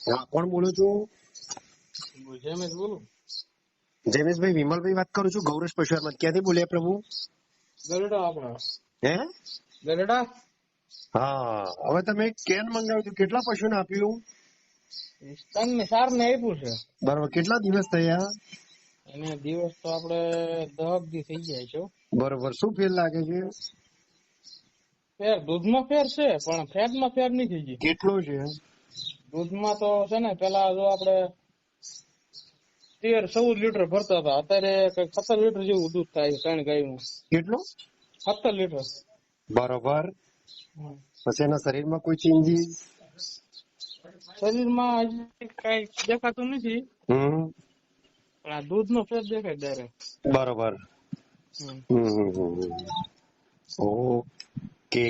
હા, કોણ બોલો છો? જયમેશ બોલું. જયમેશભાઈ, વિમલભાઈ વાત કરું છું, ગૌરેશ પશુઆહાર. ક્યાંથી બોલ્યા પ્રભુ? ગરડા આપણા હે? ગરડા. હા, હવે તમે કેન મંગાવ્યું હતું, કેટલા પશુને આપ્યું? 3 ને 4 ને આપ્યું છે. બરોબર, કેટલા દિવસ થયા? એને દિવસ તો આપડે 10 દી થઈ જાય છે. બરોબર, શું ફેર લાગે છે? ફેર દૂધમાં ફેર છે, પણ ફેટમાં ફેર નહીં થઈ ગઈ. કેટલો છે? દૂધમાં તો છે ને, પેલા જો આપડે 13-14 લીટર ભરતા હતા, અત્યારે કઈક 17 લીટર જેવું દૂધ થાય છે 3 ગાયનું. કેટલું? 17 લીટર. બરોબર. પછી એના શરીરમાં કોઈ ચેન્જીસ? શરીરમાં હજી કઈ દેખાતું નથી, પણ આ દૂધ નો ફેર દેખાય ડાયરેક્ટ. બરોબર. ઓકે.